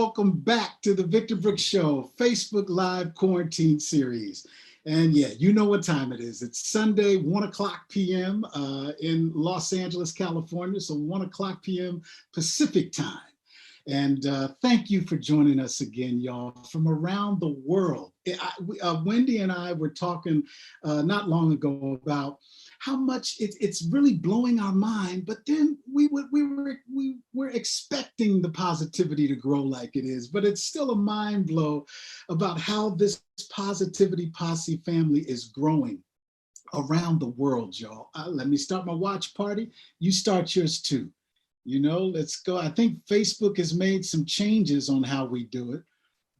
welcome back to the Victor Brooks Show Facebook Live Quarantine Series. And yeah, you know what time it is. It's Sunday, 1 o'clock p.m. In Los Angeles, California. So 1 o'clock p.m. Pacific time. And thank you for joining us again, y'all, from around the world. Wendy and I were talking not long ago about how much it's really blowing our mind, but then we were expecting the positivity to grow like it is, but it's still a mind blow about how this positivity posse family is growing around the world, y'all. Let me start my watch party. You start yours too. You know, let's go. I think Facebook has made some changes on how we do it,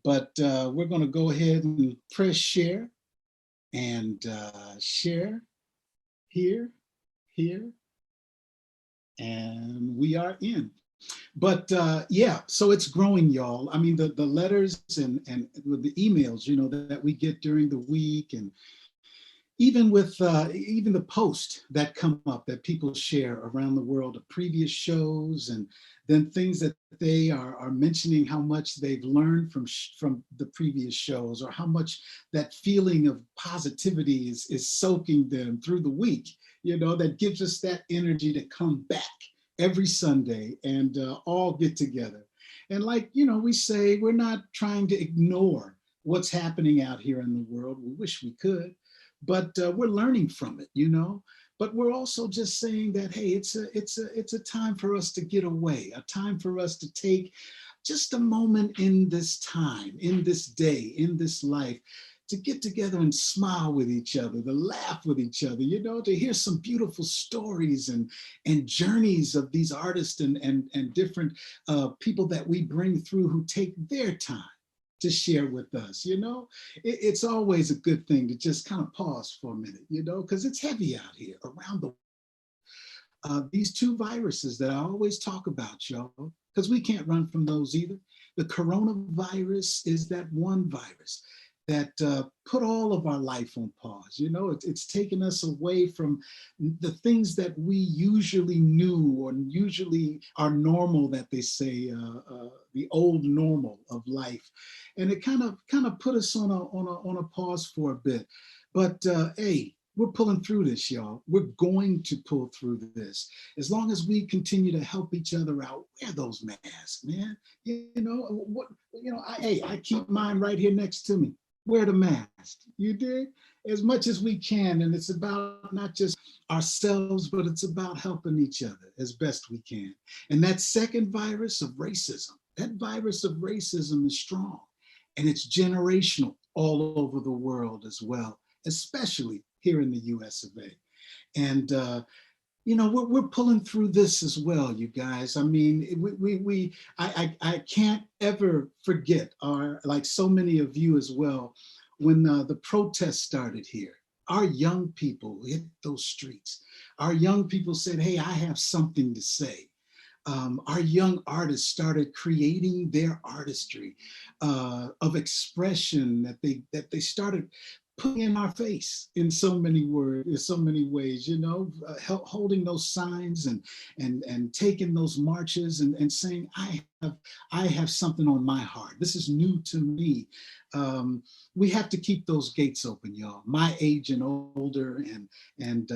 but we're going to go ahead and press share and share here, and we are in. But yeah, so it's growing, y'all. I mean, the letters and the emails, you know, that we get during the week, and even with even the posts that come up that people share around the world of previous shows, and then things that they are mentioning how much they've learned from the previous shows, or how much that feeling of positivity is soaking them through the week, you know, that gives us that energy to come back every Sunday and all get together. And like, you know, we say, we're not trying to ignore what's happening out here in the world. We wish we could, but we're learning from it, you know. But we're also just saying that, hey, it's a time for us to get away, a time for us to take just a moment in this time, in this day, in this life, to get together and smile with each other, to laugh with each other, you know, to hear some beautiful stories and journeys of these artists and different people that we bring through who take their time to share with us, you know. It's always a good thing to just kind of pause for a minute, you know, because it's heavy out here around the these two viruses that I always talk about, y'all, because we can't run from those either. The coronavirus is that one virus that put all of our life on pause. You know, it's taken us away from the things that we usually knew or usually are normal, that they say, the old normal of life. And it kind of put us on a pause for a bit. But hey, we're pulling through this, y'all. We're going to pull through this. As long as we continue to help each other out, wear those masks, man. You know, I keep mine right here next to me. Wear the mask, you dig? As much as we can. And it's about not just ourselves, but it's about helping each other as best we can. And that second virus of racism, that virus of racism is strong, and it's generational all over the world as well, especially here in the US of A. And you know, we're pulling through this as well, you guys. I mean, I can't ever forget, or like so many of you as well, when the protests started here. Our young people hit those streets. Our young people said, hey, I have something to say. Our young artists started creating their artistry of expression that they started putting in our face in so many words, in so many ways, you know, holding those signs and taking those marches and saying, I have something on my heart. This is new to me. We have to keep those gates open, y'all. My age and older, and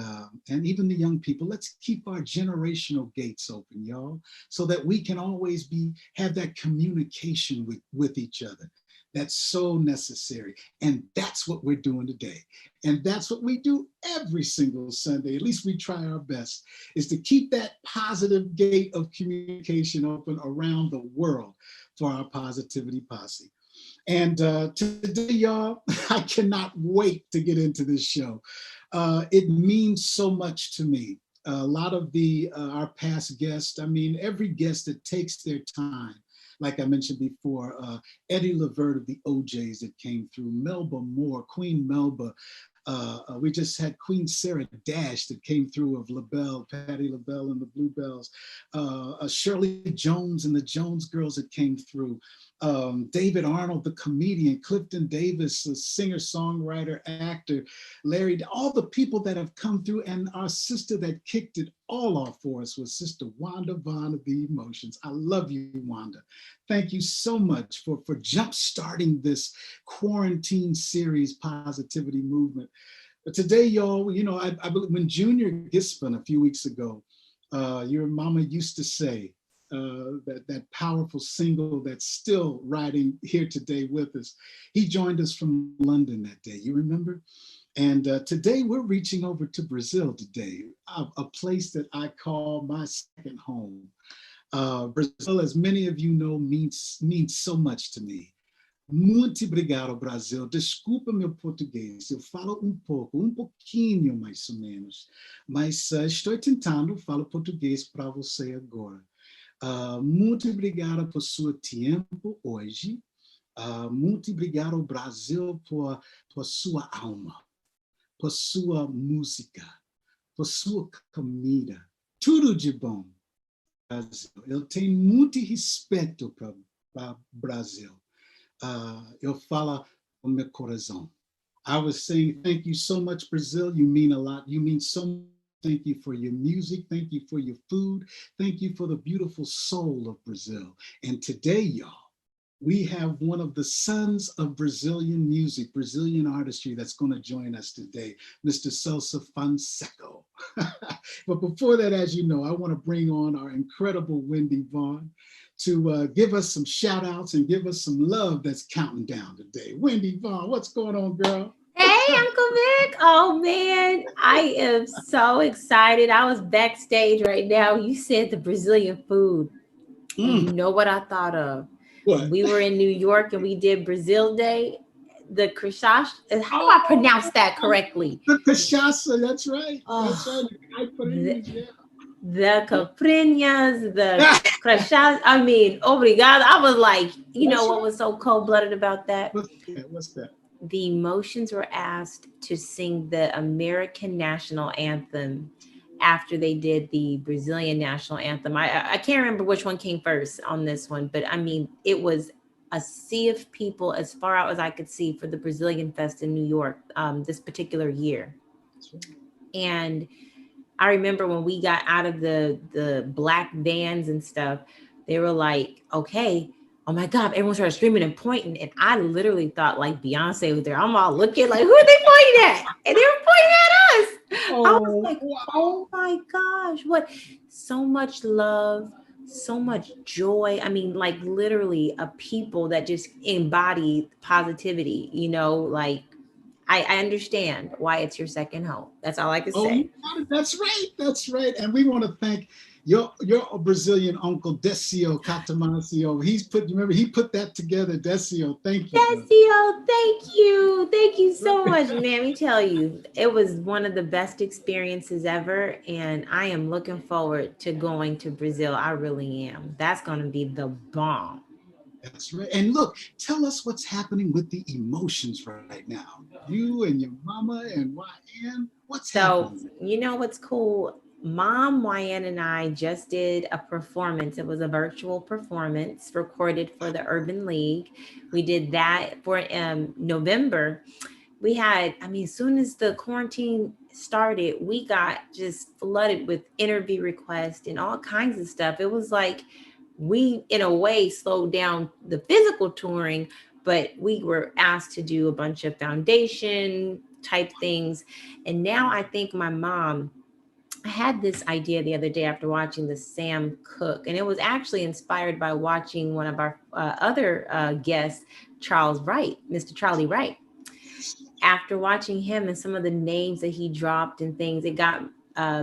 even the young people. Let's keep our generational gates open, y'all, so that we can always have that communication with each other. That's so necessary. And that's what we're doing today. And that's what we do every single Sunday. At least we try our best, is to keep that positive gate of communication open around the world for our Positivity Posse. And today, y'all, I cannot wait to get into this show. It means so much to me. A lot of our past guests, I mean, every guest that takes their time, like I mentioned before, Eddie Levert of the OJs that came through, Melba Moore, Queen Melba. We just had Queen Sarah Dash that came through of LaBelle, Patti LaBelle and the Bluebells. Shirley Jones and the Jones Girls that came through. David Arnold, the comedian, Clifton Davis, the singer, songwriter, actor, Larry, all the people that have come through, and our sister that kicked it all off for us was Sister Wanda Vaughn of the Emotions. I love you, Wanda. Thank you so much for jump-starting this quarantine series positivity movement. But today, y'all, you know, I believe when Junior Gispan a few weeks ago, your mama used to say, that powerful single that's still riding here today with us. He joined us from London that day. You remember? And today we're reaching over to Brazil today, a place that I call my second home. Brazil, as many of you know, means so much to me. Muito obrigado, Brasil. Desculpa meu português. Eu falo pouquinho mais ou menos, mas estou tentando falar português para você agora. Muito obrigado por seu tempo hoje. Muito obrigado, Brasil, por sua alma, por sua música, por sua comida. Tudo de bom, Brasil. Eu tenho muito respeito para Brasil. Eu falo com meu coração. I was saying, thank you so much, Brazil. You mean a lot. You mean so much. Thank you for your music. Thank you for your food. Thank you for the beautiful soul of Brazil. And today, y'all, we have one of the sons of Brazilian music, Brazilian artistry that's going to join us today, Mr. Celso Fonseca. But before that, as you know, I want to bring on our incredible Wendy Vaughn to give us some shout outs and give us some love that's counting down today. Wendy Vaughn, what's going on, girl? Hey, Uncle Vic. Oh, man, I am so excited. I was backstage right now. You said the Brazilian food. And you know what I thought of? What? We were in New York and we did Brazil Day. The cachaça. How do I pronounce that correctly? The cachaça, that's right. That's right. The caipirinhas, the cachaça. I mean, obrigado. I was like, you know what was so cold-blooded about that? What's that? The Emotions were asked to sing the American national anthem after they did the Brazilian national anthem. I can't remember which one came first on this one, but I mean, it was a sea of people as far out as I could see for the Brazilian Fest in New York this particular year. And I remember when we got out of the black vans and stuff, they were like, okay, oh my God, everyone started screaming and pointing. And I literally thought like Beyonce was there. I'm all looking like, who are they pointing at? And they were pointing at us. I was like, oh my gosh, what? So much love, so much joy. I mean, like literally a people that just embody positivity, you know, like I understand why it's your second home. That's all I can say. That's right. That's right. And we want to thank your Brazilian uncle Decio Catamancio. He put that together. Decio, thank you. Decio, thank you so much. Man, let me tell you, it was one of the best experiences ever, and I am looking forward to going to Brazil. I really am. That's going to be the bomb. That's right. And look, tell us what's happening with the Emotions right now. You and your mama and YN, what's happening? So, you know what's cool? Mom, YN, and I just did a performance. It was a virtual performance recorded for the Urban League. We did that for November. We had, I mean, as soon as the quarantine started, we got just flooded with interview requests and all kinds of stuff. It was like we, in a way, slowed down the physical touring, but we were asked to do a bunch of foundation type things. And now I think my mom, I had this idea the other day after watching the Sam Cooke, and it was actually inspired by watching one of our other guests, Charles Wright, Mr. Charlie Wright. After watching him and some of the names that he dropped and things, it got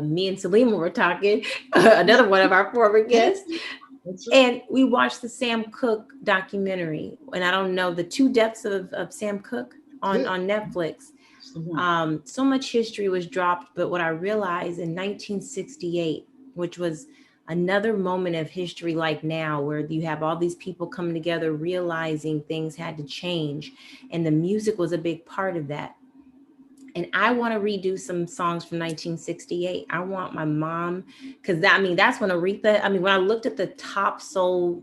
me and Salima were talking, another one of our former guests. And we watched the Sam Cooke documentary. And I don't know, the Two Deaths of Sam Cooke on Netflix. So much history was dropped, but what I realized in 1968, which was another moment of history like now, where you have all these people coming together, realizing things had to change, and the music was a big part of that. And I want to redo some songs from 1968. I want my mom, because that's when Aretha, when I looked at the top soul,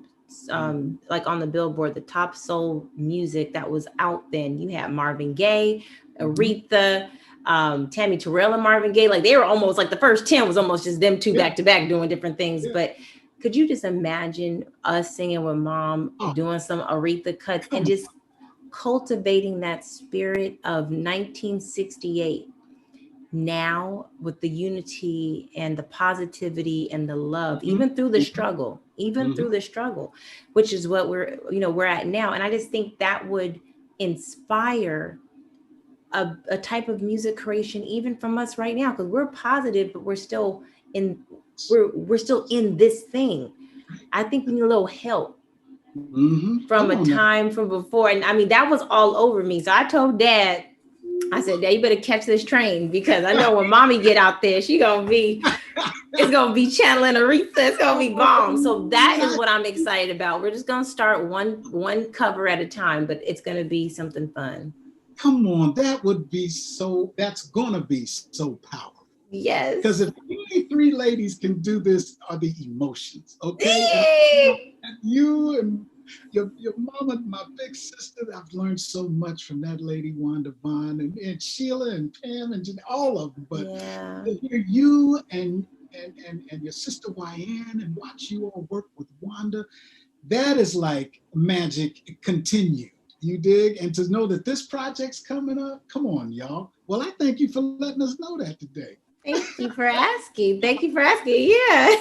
like on the Billboard, the top soul music that was out then, you had Marvin Gaye, Aretha, Tammy Terrell and Marvin Gaye. Like they were almost like the first 10 was almost just them two back to back doing different things. But could you just imagine us singing with mom, doing some Aretha cuts and just cultivating that spirit of 1968 now with the unity and the positivity and the love, even through the struggle, which is what we're at now. And I just think that would inspire a type of music creation, even from us right now, because we're positive, but we're still in this thing. I think we need a little help from a time from before. And I mean, that was all over me. So I told Dad, I said, Dad, you better catch this train, because I know when mommy get out there, it's gonna be channeling Aretha. It's gonna be bomb. So that is what I'm excited about. We're just gonna start one cover at a time, but it's gonna be something fun. Come on, that's gonna be so powerful. Yes. Because if only three ladies can do this, are the emotions, okay? And you and your mama, my big sister, I've learned so much from that lady, Wanda Vaughn, and Sheila and Pam and all of them. But to hear you and your sister Wyann and watch you all work with Wanda, that is like magic continued. You dig? And to know that this project's coming up, come on, y'all. Well, I thank you for letting us know that today. Thank you for asking. Yeah.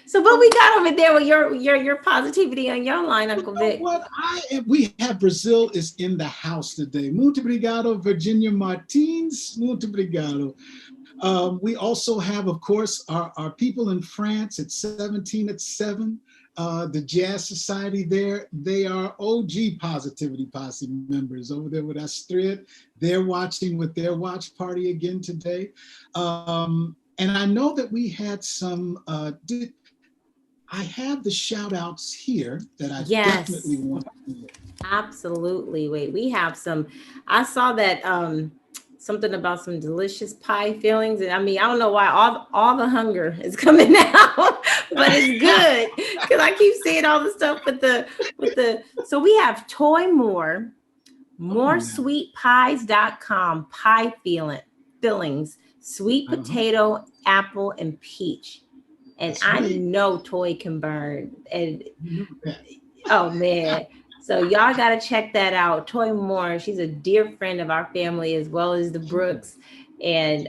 So what we got over there with your positivity on your line, Uncle Vic? We have Brazil is in the house today. Muito obrigado, Virginia Martins. Muito obrigado. We also have, of course, our people in France at 17 at 7. The Jazz Society there, they are OG Positivity Posse members over there with Astrid. They're watching with their watch party again today. And I know that we had some, I have the shout outs here that I definitely want to do. Absolutely. Wait, we have some, I saw that something about some delicious pie fillings. And I mean, I don't know why all the hunger is coming out, but it's good because I keep seeing all the stuff with the, so we have Toy moresweetpies.com, pie fillings, sweet potato, apple, and peach. And I know Toy can burn. And oh man. So y'all got to check that out. Toy Moore, she's a dear friend of our family, as well as the Brooks. And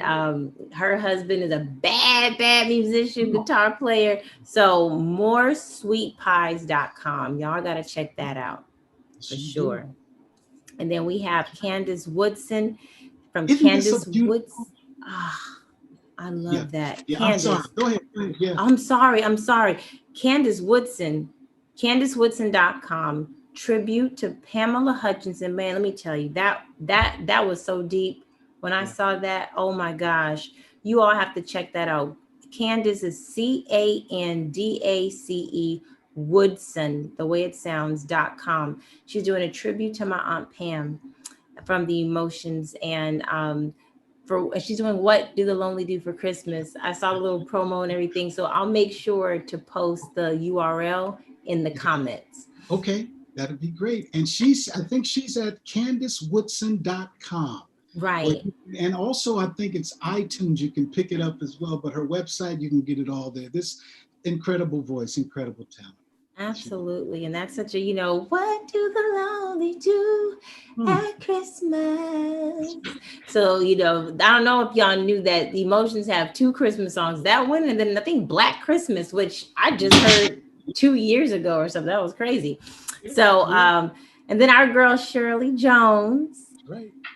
her husband is a bad musician, guitar player. So moresweetpies.com. Y'all got to check that out for sure. And then we have Candace Woodson from Candace Woodson. I love that. Yeah, Candace. I'm sorry. Go ahead. Yeah. I'm sorry. Candace Woodson, CandaceWoodson.com. Tribute to Pamela Hutchinson. Man, let me tell you, that was so deep when I saw that. Oh my gosh, you all have to check that out. Candace is CANDACE Woodson, the way it sounds.com. She's doing a tribute to my Aunt Pam from the Emotions, and she's doing What Do the Lonely Do for Christmas. I saw the little promo and everything, so I'll make sure to post the URL in the comments. Okay. That'd be great. And I think she's at CandaceWoodson.com. Right. And also, I think it's iTunes. You can pick it up as well. But her website, you can get it all there. This incredible voice, incredible talent. Absolutely. And that's such a, what do the lonely do at Christmas? So, I don't know if y'all knew that the Emotions have 2 Christmas songs. That one, and then I think Black Christmas, which I just heard 2 years ago or something. That was crazy. So, and then our girl Shirley Jones,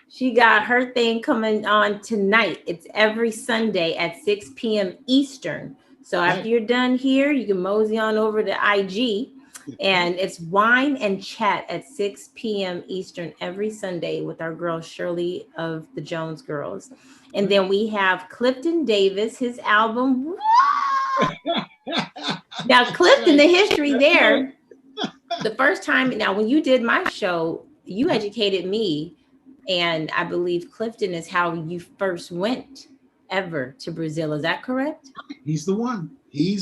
she got her thing coming on tonight. It's every Sunday at 6 p.m. Eastern. So after you're done here, you can mosey on over to IG, and it's Wine and Chat at 6 p.m. Eastern every Sunday with our girl Shirley of the Jones Girls. And then we have Clifton Davis, his album. Now, Clifton, the history there. The first time, now when you did my show, you educated me, and I believe Clifton is how you first went ever to Brazil. Is that correct? He's the one. Wow. He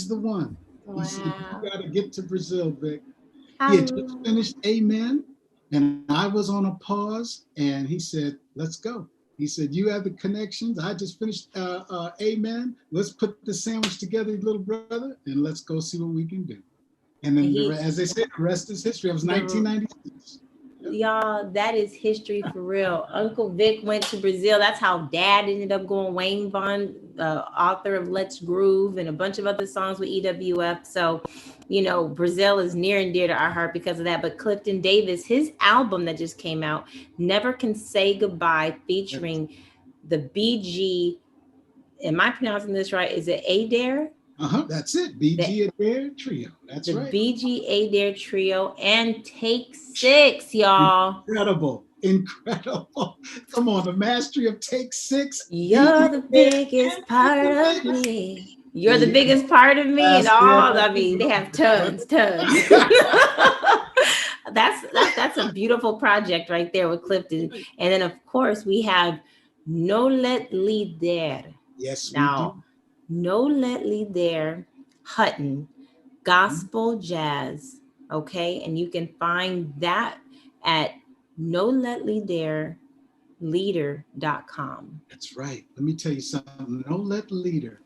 said, you got to get to Brazil, Vic. He had just finished Amen, and I was on a pause, and he said, let's go. He said, you have the connections. I just finished Amen. Let's put the sandwich together, little brother, and let's go see what we can do. And then, as they said, the rest is history. It was 1996. Y'all, that is history for real. Uncle Vic went to Brazil. That's how Dad ended up going. Wayne Vaughn, author of Let's Groove and a bunch of other songs with EWF. So, you know, Brazil is near and dear to our heart because of that. But Clifton Davis, his album that just came out, Never Can Say Goodbye, featuring the BG. Am I pronouncing this right? Is it Adair? That's it. BG Adair Trio. That's right. The BG Adair Trio and Take 6, y'all. Incredible. Come on, the mastery of Take 6. You're the biggest part of me. You're the biggest part of me. And all, I mean, they have tons. That's a beautiful project right there with Clifton. And then, of course, we have No Let Líder. Yes, now, No Let Líder, Hutton, gospel jazz, okay? And you can find that at noletleader.com. That's right. Let me tell you something. No Let Líder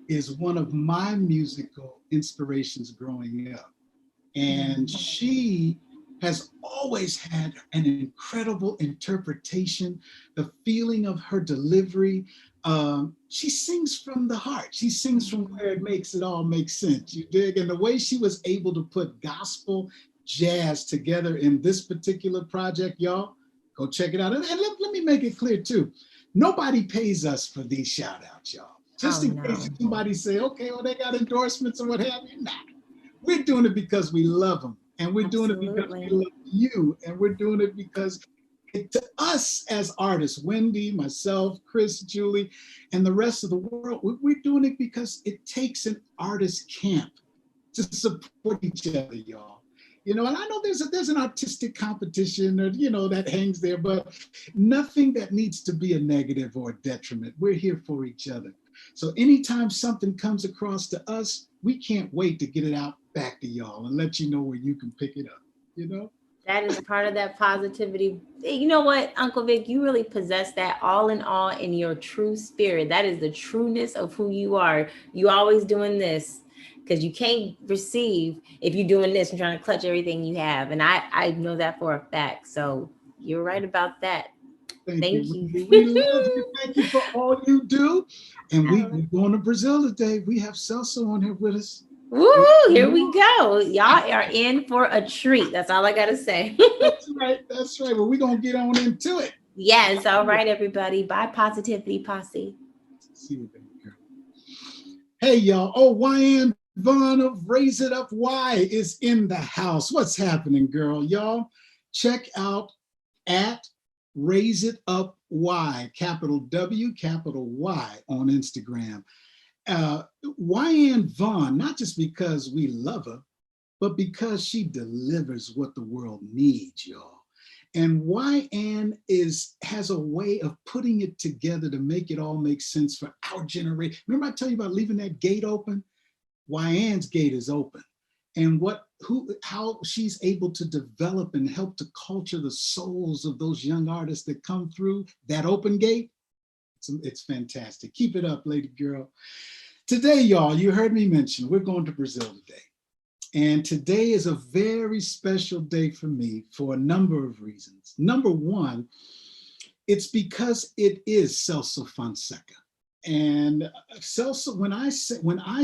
is one of my musical inspirations growing up. And she has always had an incredible interpretation, the feeling of her delivery. She sings from the heart. She sings from where it makes it all make sense. You dig? And the way she was able to put gospel jazz together in this particular project, y'all, go check it out. And let me make it clear too. Nobody pays us for these shout outs, y'all. Just in case somebody say, okay, well, they got endorsements or what have you. Nah, we're doing it because we love them. And we're doing it because we love you. And we're doing it because to us as artists, Wendy, myself, Chris, Julie, and the rest of the world, we're doing it because it takes an artist camp to support each other, y'all. You know, and I know there's an artistic competition or, you know, that hangs there, but nothing that needs to be a negative or a detriment. We're here for each other. So anytime something comes across to us, we can't wait to get it out back to y'all and let you know where you can pick it up, you know? That is part of that positivity. You know what, Uncle Vic, you really possess that all in all in your true spirit. That is the trueness of who you are. You always doing this because you can't receive if you're doing this and trying to clutch everything you have. And I know that for a fact. So you're right about that. Thank you. We love you. Thank you for all you do. And we're going to Brazil today. We have Celso on here with us. Woo! Here we go. Y'all are in for a treat. That's all I got to say. That's right. That's right. Well, we're going to get on into it. Yes. All right, everybody. Bye, Positivity Posse. See you, baby girl. Hey, y'all. Oh, YN Vaughn of Raise It Up Y is in the house. What's happening, girl? Y'all, check out at Raise It Up Y, capital W, capital Y on Instagram. YN Vaughn, not just because we love her, but because she delivers what the world needs, y'all. And YN has a way of putting it together to make it all make sense for our generation. Remember I tell you about leaving that gate open? YN's gate is open. And how she's able to develop and help to culture the souls of those young artists that come through that open gate. It's fantastic. Keep it up, lady girl. Today, y'all, you heard me mention, we're going to Brazil today. And today is a very special day for me for a number of reasons. Number one, it's because it is Celso Fonseca. And Celso, when I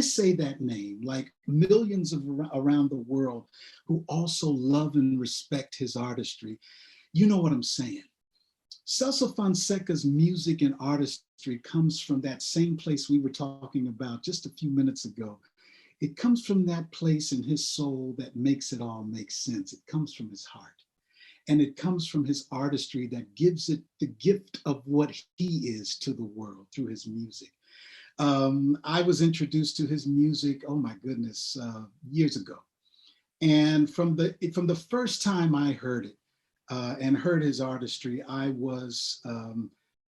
say that name, like millions around the world who also love and respect his artistry, you know what I'm saying. Celso Fonseca's music and artistry comes from that same place we were talking about just a few minutes ago. It comes from that place in his soul that makes it all make sense. It comes from his heart. And it comes from his artistry that gives it the gift of what he is to the world through his music. I was introduced to his music, oh my goodness, years ago. And from the first time I heard it, and heard his artistry, I was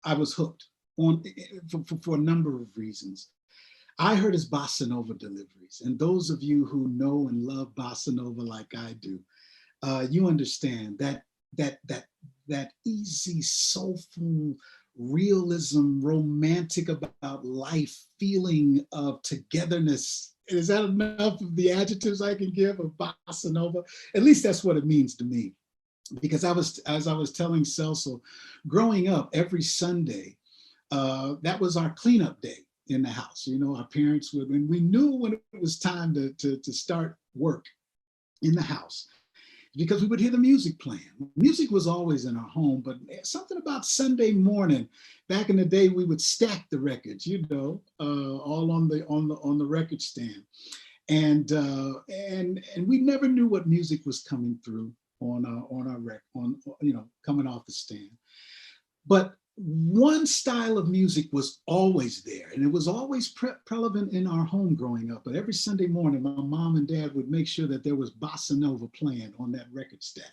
hooked on for a number of reasons. I heard his Bossa Nova deliveries, and those of you who know and love Bossa Nova like I do, you understand that easy, soulful, realism, romantic about life, feeling of togetherness. Is that enough of the adjectives I can give of Bossa Nova? At least that's what it means to me. Because as I was telling Celso, growing up every Sunday, that was our cleanup day in the house. You know, our parents would, when we knew when it was time to start work in the house, because we would hear the music playing. Music was always in our home, but something about Sunday morning, back in the day, we would stack the records, you know, all on the record stand, and we never knew what music was coming through on you know, coming off the stand. But one style of music was always there, and it was always prevalent in our home growing up. But every Sunday morning, my mom and dad would make sure that there was Bossa Nova playing on that record stack.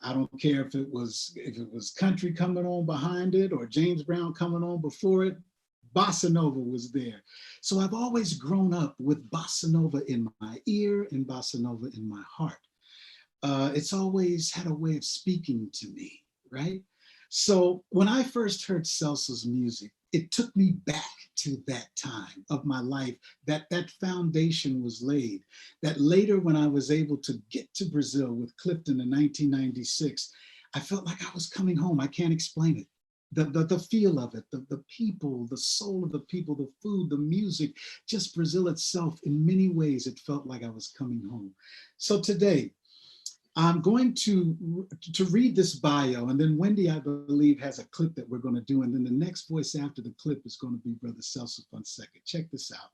I don't care if it was country coming on behind it or James Brown coming on before it. Bossa Nova was there. So I've always grown up with Bossa Nova in my ear and Bossa Nova in my heart. It's always had a way of speaking to me, right? So when I first heard Celso's music, it took me back to that time of my life, that foundation was laid, that later when I was able to get to Brazil with Clifton in 1996, I felt like I was coming home. I can't explain it. The feel of it, the people, the soul of the people, the food, the music, just Brazil itself, in many ways, it felt like I was coming home. So today, I'm going to read this bio, and then Wendy, I believe, has a clip that we're going to do, and then the next voice after the clip is going to be Brother Celso Fonseca. Check this out.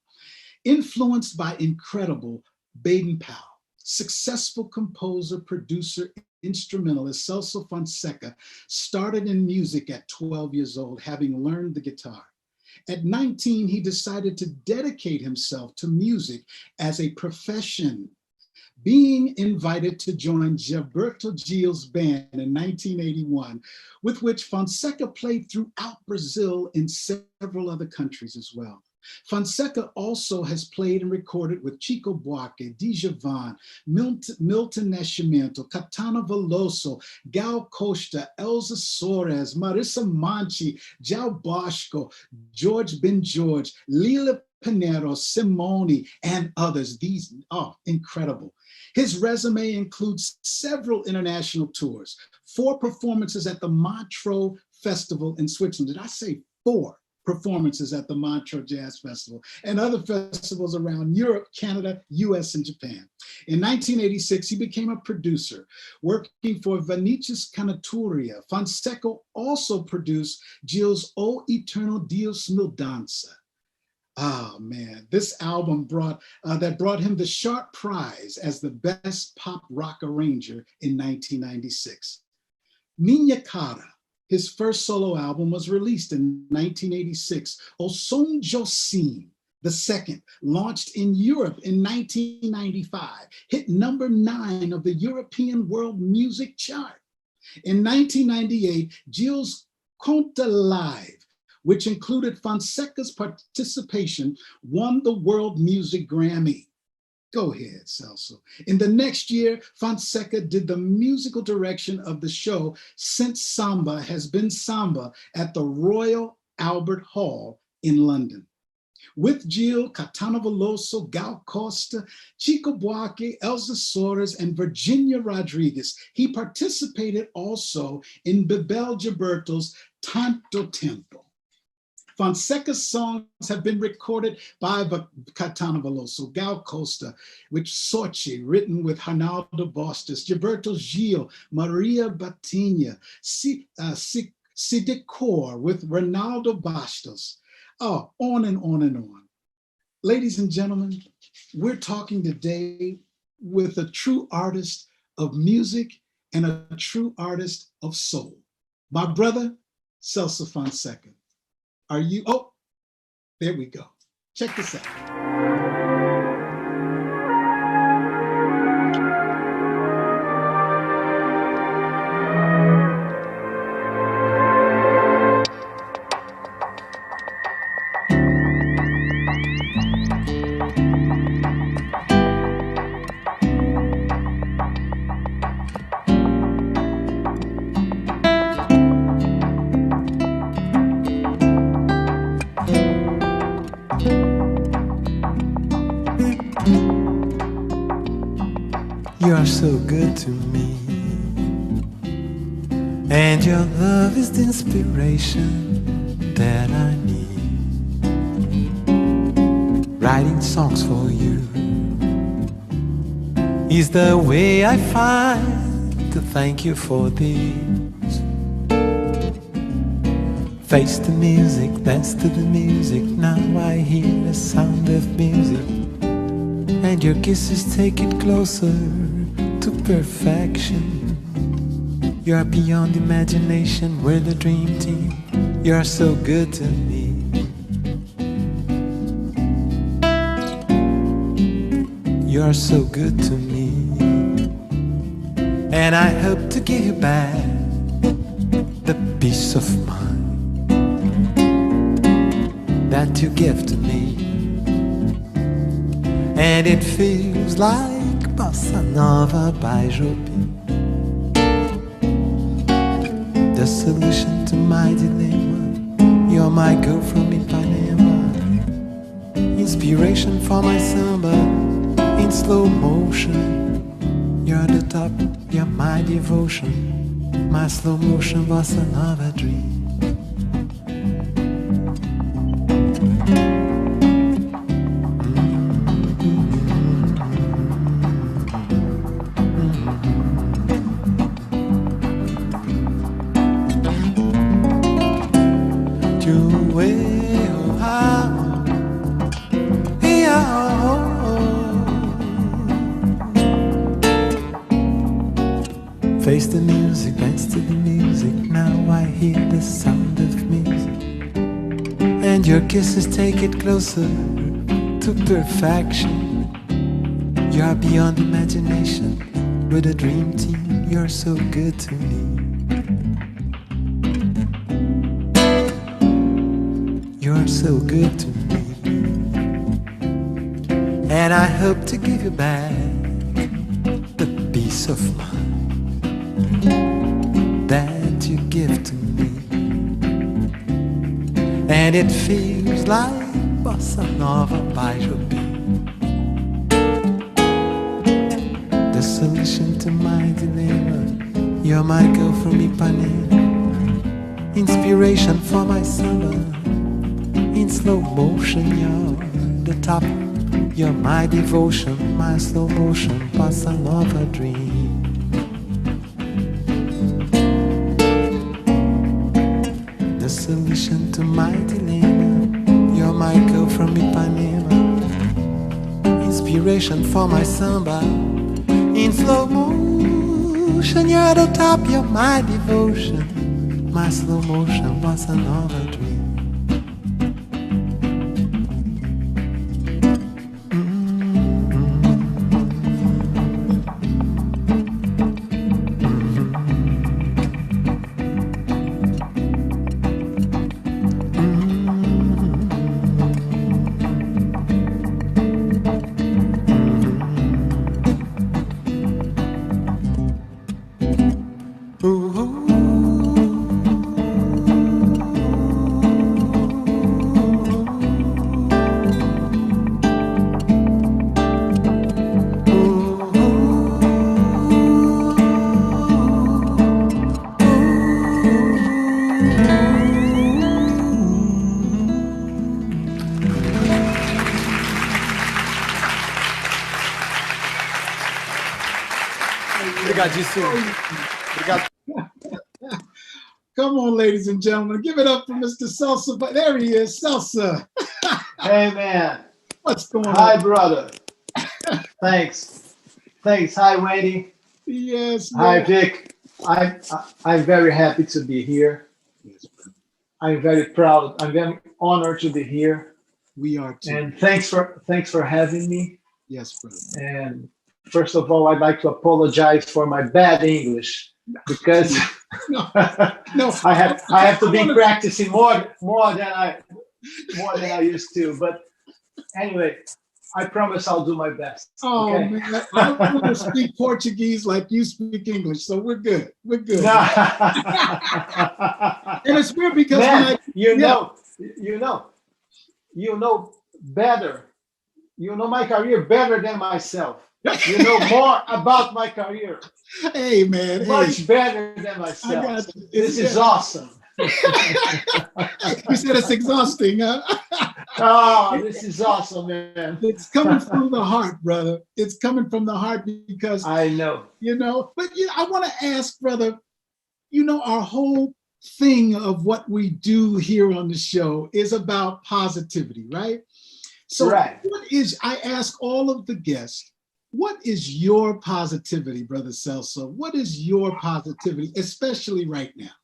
Influenced by incredible Baden Powell, successful composer, producer, instrumentalist, Celso Fonseca started in music at 12 years old, having learned the guitar. At 19, he decided to dedicate himself to music as a profession, being invited to join Gilberto Gil's band in 1981, with which Fonseca played throughout Brazil and several other countries as well. Fonseca also has played and recorded with Chico Buarque, Djavan, Milton Nascimento, Caetano Veloso, Gal Costa, Elza Soares, Marissa Monte, Jal Bosco, George Ben George, Lila Pinero, Simone, and others. These are incredible. His resume includes several international tours, 4 performances at the Montreux Festival in Switzerland. Did I say 4 performances at the Montreux Jazz Festival, and other festivals around Europe, Canada, US, and Japan. In 1986, he became a producer, working for Vinicius Cantuaria. Fonseca also produced Gil's O Eterno Deus Mil Dança. Oh man, this album brought him the Sharp Prize as the best pop rock arranger in 1996. Minha Cara, his first solo album, was released in 1986. O Som Jocim, the second, launched in Europe in 1995, hit number 9 of the European World Music Chart. In 1998, Gil's Conta Live, which included Fonseca's participation, won the World Music Grammy. Go ahead, Celso. In the next year, Fonseca did the musical direction of the show Since Samba Has Been Samba at the Royal Albert Hall in London. With Gil, Caetano Veloso, Gal Costa, Chico Buarque, Elza Soares, and Virginia Rodriguez, he participated also in Bebel Gilberto's Tanto Tempo. Fonseca's songs have been recorded by Caetano Veloso, Gal Costa, with Sorte, written with Arnaldo Bastos, Gilberto Gil, Maria Bethania, Sidecor with Ronaldo Bastos. Oh, on and on and on. Ladies and gentlemen, we're talking today with a true artist of music and a true artist of soul. My brother, Celso Fonseca. Are you, oh, there we go. Check this out. so good to me, and your love is the inspiration that I need. Writing songs for you is the way I find to thank you for this. Face the music, dance to the music. Now I hear the sound of music, and your kisses take it closer to perfection. You're beyond imagination, we're the dream team. You're so good to me. You're so good to me, and I hope to give you back the peace of mind that you give to me. And it feels like Bossa Nova by Jopi, the solution to my dilemma. You're my girl from Ipanema, inspiration for my samba in slow motion. You're the top, you're my devotion, my slow motion Bossa Nova dream. Face the music, dance to the music. Now I hear the sound of music, and your kisses take it closer to perfection. You're beyond imagination, we're the dream team. You're so good to me. You're so good to me, and I hope to give you back the peace of mind that you give to me. And it feels like Bossa Nova by Jopi, the solution to my dilemma. You're my girl from Ipanema, inspiration for my summer in slow motion. You're the top, you're my devotion, my slow motion Bossa Nova dream. The solution to my dilemma. You're my girl from Ipanema, inspiration for my samba in slow motion. You're the top, you're my devotion, my slow motion Bossa Nova dream. Come on, ladies and gentlemen, give it up for Mr. Celso. But there he is, Celso. Hey, man. What's going on? Hi, brother. Thanks. Hi, Wendy. Yes. Hi, Vic. I'm very happy to be here. Yes, I'm very proud. I'm very honored to be here. we are too. And thanks for having me. Yes, brother. And first of all, I'd like to apologize for my bad English, because No. I have to be practicing more than I used to. But anyway, I promise I'll do my best. Oh, okay? man, I don't want to speak Portuguese like you speak English, so we're good. We're good. And it's weird because Man, you know better. You know my career better than myself. You know more about my career, Hey, man. much Hey, better than I myself. got you. This is awesome. You said it's exhausting, huh? Oh, this is awesome, man. It's coming from the heart, brother. It's coming from the heart because, I know. but I want to ask, brother, our whole thing of what we do here on the show is about positivity, right? So Right. I ask all of the guests, what is your positivity, brother Celso? What is your positivity, especially right now?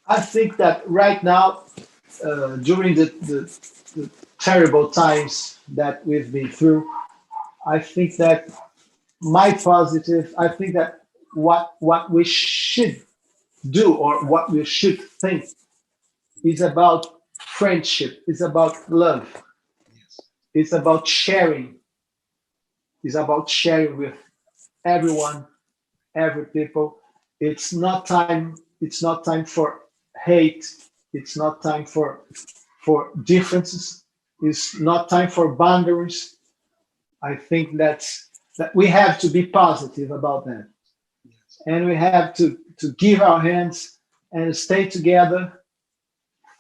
I think that right now, during the terrible times that we've been through, I think that I think that what we should do or what we should think is about friendship, is about love, Yes. it's about sharing, it's about sharing with everyone, every people. It's not time for hate, it's not time for differences, it's not time for boundaries. I think that we have to be positive about that. Yes. And we have to give our hands and stay together,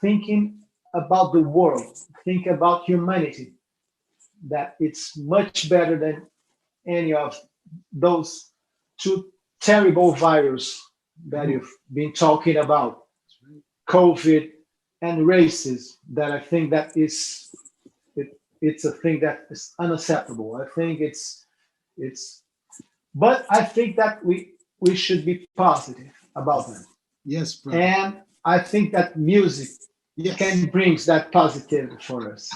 thinking about the world, think about humanity, that it's much better than any of those two terrible viruses that you've been talking about, COVID and racism, that I think that it's a thing that is unacceptable. I think it's but I think that we should be positive about that. Yes, brother. And I think that music Yes. can bring that positivity for us.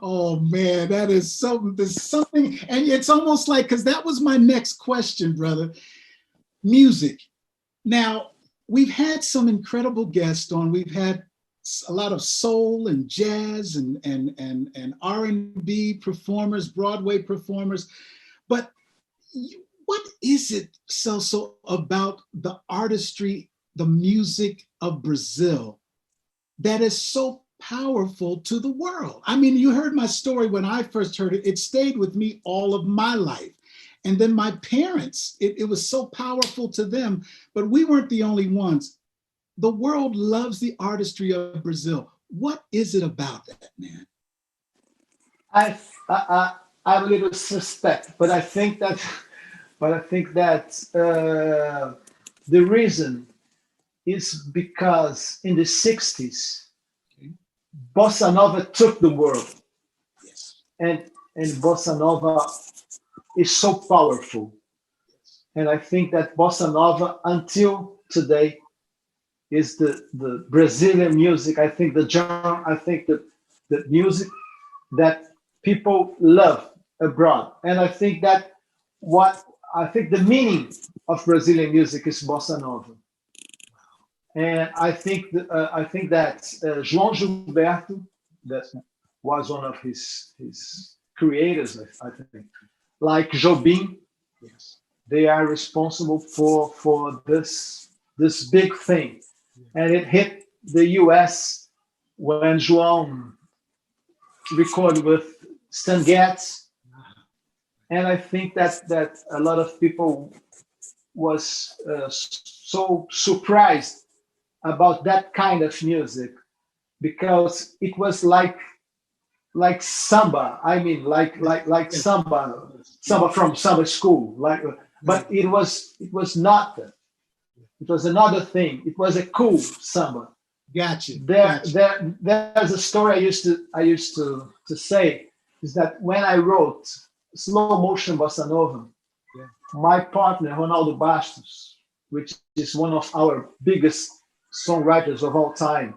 Oh man, that is something. There's something, and it's almost like, because that was my next question, brother. Music. Now, we've had some incredible guests on. We've had a lot of soul and jazz and R&B performers, Broadway performers. But what is it, Celso, about the artistry, the music of Brazil that is so powerful to the world? I mean, you heard my story when I first heard it. It stayed with me all of my life. And then my parents, it was so powerful to them, but we weren't the only ones. The world loves the artistry of Brazil. What is it about that, man? I'm a little suspect, but I think that the reason is because in the 60s, Bossa Nova took the world. Yes. And Bossa Nova is so powerful. And I think that Bossa Nova until today is the Brazilian music. I think the genre, I think the music that people love abroad. And I think that the meaning of Brazilian music is Bossa Nova. And I think that João Gilberto, that was one of his creators, I think, like Jobim, Yes. they are responsible for this big thing. And it hit the US when João recorded with Stan Getz. And I think that a lot of people was so surprised about that kind of music, because it was like samba. I mean, like samba from samba school. But it was not. It was another thing. It was a cool samba. Gotcha. There's a story I used to say, is that when I wrote Slow Motion Bossa Nova, my partner Ronaldo Bastos, which is one of our biggest songwriters of all time,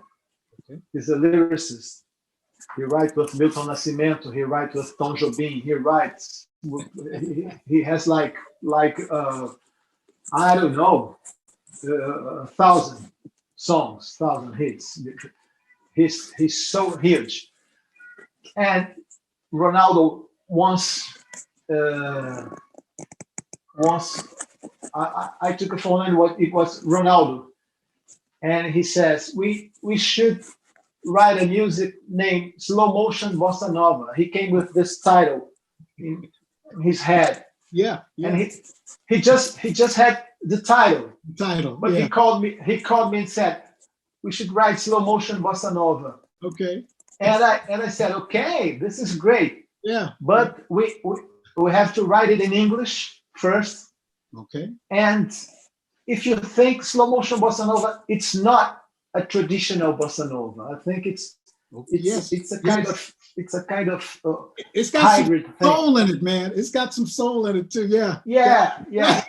is a lyricist. He writes with Milton Nascimento. He writes with Tom Jobim. He writes. He has like I don't know, 1,000 songs, 1,000 hits. He's so huge. And Ronaldo once I took a phone and it was Ronaldo, and he says we should write a music named Slow Motion Bossa Nova. He came with this title his head. Yeah. And he just had the title. But yeah. he called me and said, we should write slow motion bossa nova. Okay. And I said, okay, this is great. Yeah. But we have to write it in English first. Okay. And if you think slow motion bossa nova, it's not a traditional bossa nova. I think it's a kind of it's got hybrid some soul in it, man. It's got some soul in it too. Yeah. Yeah.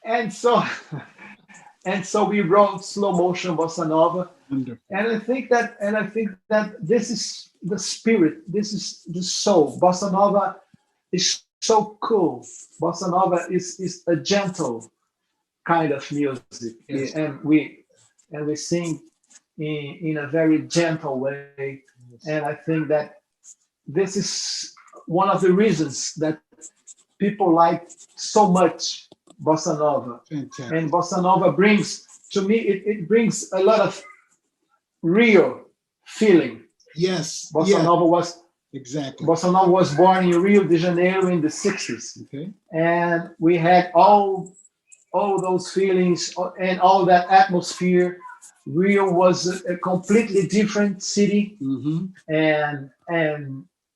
And so we wrote slow motion bossa nova. Wonderful. And I think that this is the spirit. This is the soul. Bossa nova is so cool. Bossa nova is a gentle kind of music, yes. and we sing in a very gentle way. Yes. And I think that this is one of the reasons that people like so much bossa nova. Fantastic. And bossa nova brings to me it brings a lot of Rio feeling. Yes. Bossa Nova was born in Rio de Janeiro in the 60s. Okay. And we had all those feelings and all that atmosphere. Rio was a completely different city. Mm-hmm.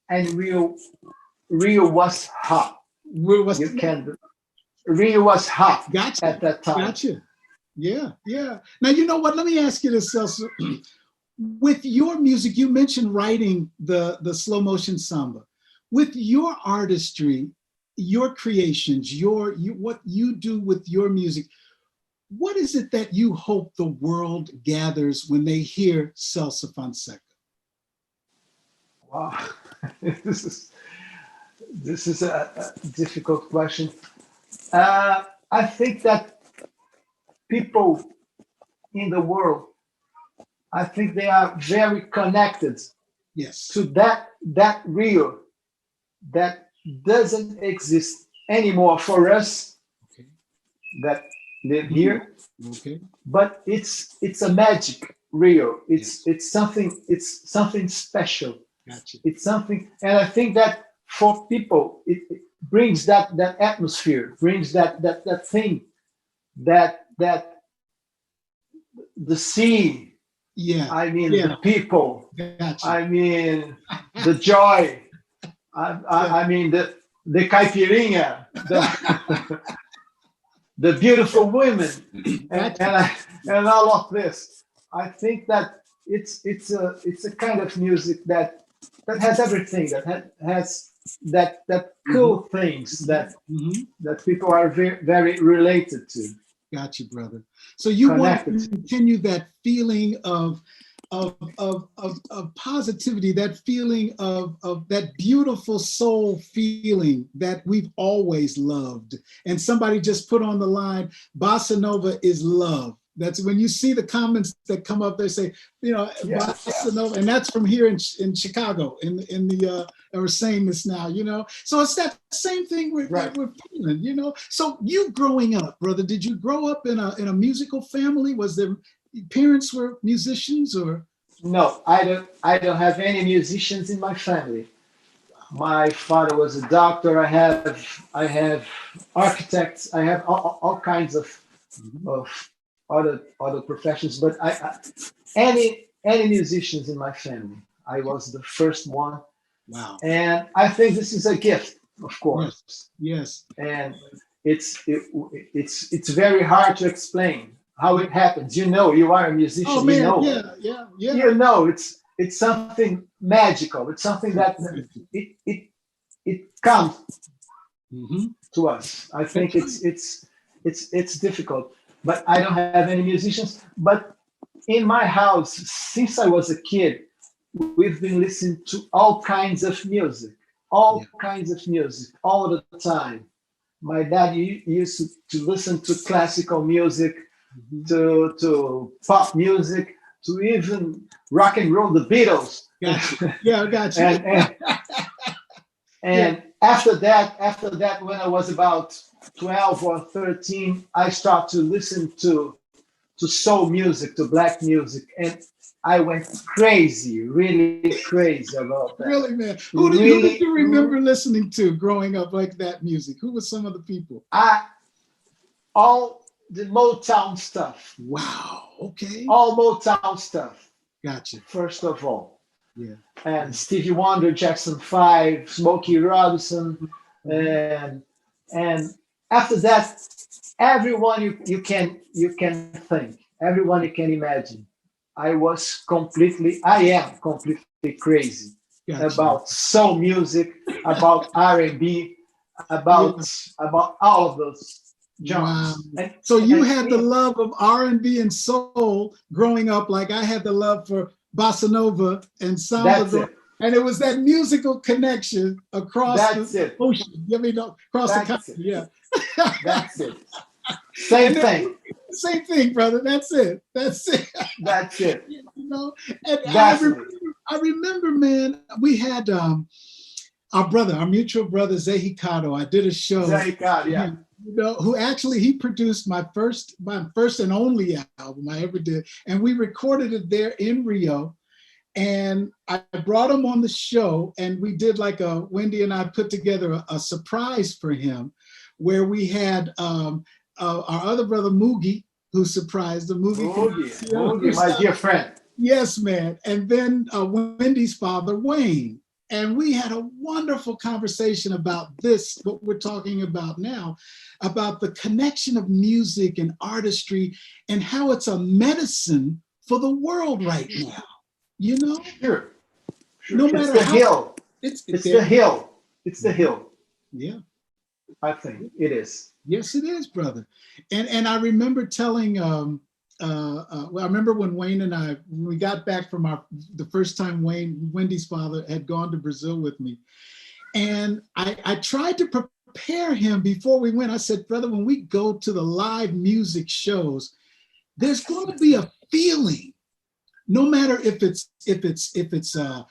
And Rio was hot. Rio was hot at that time. Gotcha. Yeah. Now, you know what? Let me ask you this, Celso. With your music, you mentioned writing the slow motion samba. With your artistry, your creations, what you do with your music, what is it that you hope the world gathers when they hear Celso Fonseca? Wow, this is a difficult question. I think that people in the world, I think they are very connected, yes, to that Rio that doesn't exist anymore for us, okay, that live here. Okay. But it's a magic Rio. It's something special. Gotcha. It's something, and I think that for people it brings that atmosphere, brings that thing that the sea. Yeah. I mean, the people. Gotcha. I mean, the joy. I mean, the caipirinha, the beautiful women, and all of this. I think that it's a kind of music that has everything, that has that cool things that people are very, very related to. Gotcha, brother. So you Connected. want to continue that feeling of positivity, that feeling of that beautiful soul feeling that we've always loved. And somebody just put on the line, Bossa Nova is love. That's when you see the comments that come up, they say, Bossa Nova, and that's from here in Chicago, in the we're saying this now, So it's that same thing we're feeling, So you growing up, brother, did you grow up in a musical family? Was there parents were musicians or? No, I don't have any musicians in my family. My father was a doctor. I have architects. I have all kinds of other professions, but any musicians in my family. I was the first one. Wow. And I think this is a gift, of course. Yes. And it's very hard to explain how it happens. You are a musician. Oh man, yeah. It's something magical. It's something that it comes to us. I think it's difficult, but I don't have any musicians. But in my house, since I was a kid, we've been listening to all kinds of music, all the time. My dad used to listen to classical music, to pop music, to even rock and roll, the Beatles. Gotcha. Yeah, I got you. And after that, when I was about 12 or 13, I started to listen to soul music, to black music, and I went crazy, really crazy about that. Really, man. Who did you remember listening to growing up like that music? Who were some of the people? All the Motown stuff. Wow. Okay. All Motown stuff. Gotcha. First of all. Yeah. And Stevie Wonder, Jackson 5, Smokey Robinson, and after that, everyone you can think, everyone you can imagine. I am completely crazy about soul music, about R&B, about all of those genres. Wow. So you had the love of R&B and soul growing up, like I had the love for Bossa Nova and samba, and it was that musical connection across the ocean. You know, across the country. Yeah, that's it. Same thing. Same thing, brother. That's it. That's it. That's it. You know, and I remember, man. We had our mutual brother Zahikato. I did a show. Zahikato, yeah. You know, who actually he produced my first and only album I ever did, and we recorded it there in Rio. And I brought him on the show, and we did Wendy and I put together a surprise for him, where we had our other brother Moogie, who surprised him. Moogie, my dear friend. Yes, man. And then Wendy's father Wayne. And we had a wonderful conversation about this, what we're talking about now, about the connection of music and artistry and how it's a medicine for the world right now. You know? Sure. No matter it's the hill. It's the hill. It's the hill. Yeah. I think it is. Yes, it is, brother. And I remember telling I remember when Wayne and I, when we got back from the first time Wendy's father had gone to Brazil with me. And I tried to prepare him before we went. I said, brother, when we go to the live music shows, there's going to be a feeling, no matter if it's a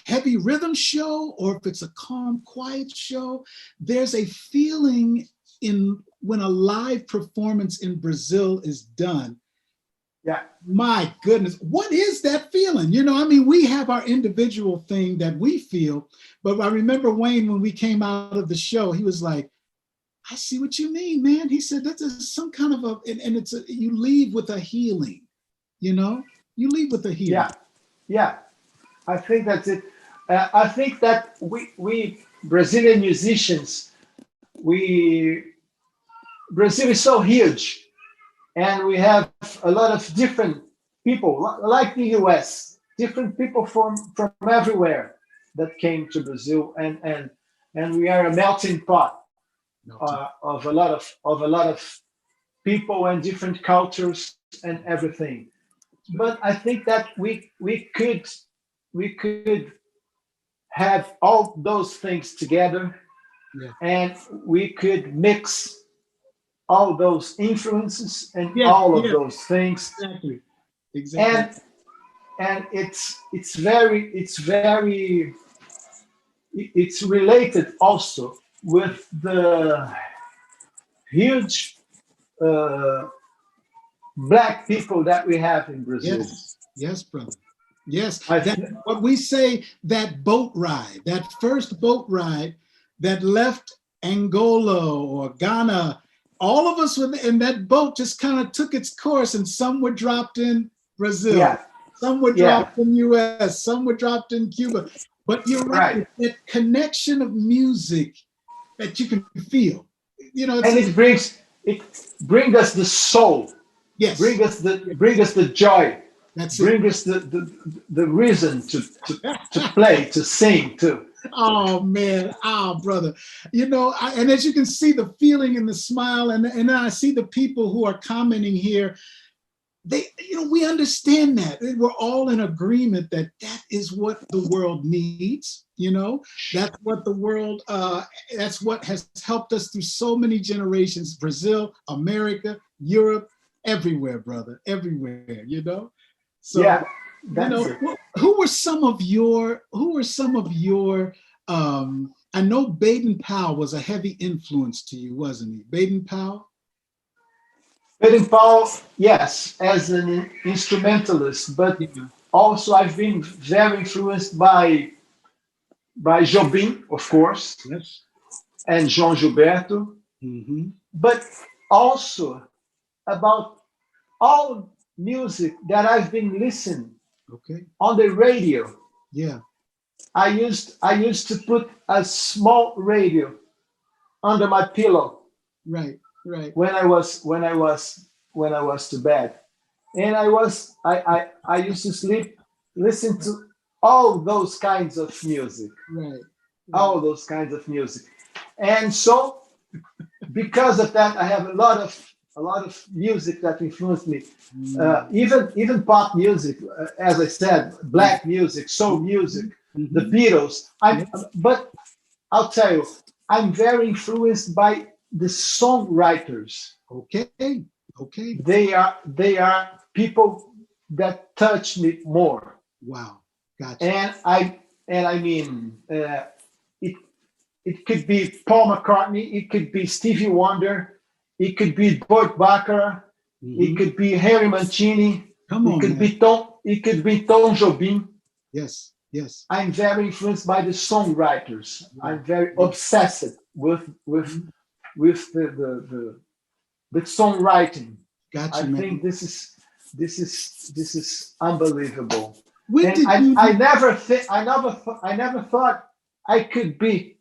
heavy rhythm show or if it's a calm, quiet show, there's a feeling when a live performance in Brazil is done. Yeah. My goodness, what is that feeling? You know, I mean, we have our individual thing that we feel, but I remember Wayne, when we came out of the show, he was like, I see what you mean, man. He said, that's some kind of you leave with a healing, you know? You leave with a healing. Yeah. I think that's it. I think that we Brazilian musicians, Brazil is so huge. And we have a lot of different people, like the US, different people from everywhere that came to Brazil, and we are a melting pot of a lot of people and different cultures and everything. But I think that we could have all those things together, and we could mix all those influences and all of those things. Exactly. And it's related also with the huge Black people that we have in Brazil. Yes, brother. Yes, what we say, that boat ride, that first boat ride that left Angola or Ghana, all of us in that boat just kind of took its course, and some were dropped in Brazil, some were dropped in US, some were dropped in Cuba. But you're right, that connection of music that you can feel, you know, and it brings us the soul. Yes, bring us the joy. That's bring us the reason to play, to sing, to. Oh man, brother, you know, and as you can see, the feeling and the smile, and I see the people who are commenting here. We understand that we're all in agreement that is what the world needs. You know, that's what the world. That's what has helped us through so many generations. Brazil, America, Europe, everywhere, brother, everywhere. You know, so. Yeah. Who were some of your I know Baden Powell was a heavy influence to you, wasn't he? Baden Powell, yes, as an instrumentalist, but also I've been very influenced by Jobim, of course, Yes. and João Gilberto, but also about all music that I've been listening on the radio. Yeah. I used to put a small radio under my pillow. Right. When I was to bed, and I used to sleep, listen to all those kinds of music. Right. All those kinds of music, and so because of that, I have a lot of music that influenced me. Even pop music, as I said, black music, soul music, the Beatles. But I'll tell you, I'm very influenced by the songwriters. Okay. They are people that touch me more. Wow. Gotcha. And I mean, it could be Paul McCartney, it could be Stevie Wonder, it could be Burt Bacharach, it could be Harry Mancini, it could be Tom Jobim. Yes. I'm very influenced by the songwriters. I'm very obsessed with the songwriting. Gotcha, I think this is unbelievable. I never thought I could become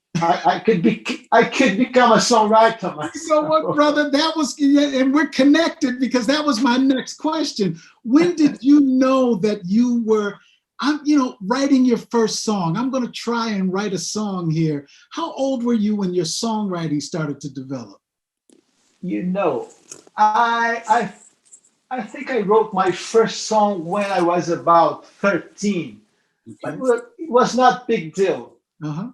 a songwriter myself. You know what, brother? That was, and we're connected because that was my next question. When did you know that you were, writing your first song? I'm going to try and write a song here. How old were you when your songwriting started to develop? I think I wrote my first song when I was about 13. But it was not big deal.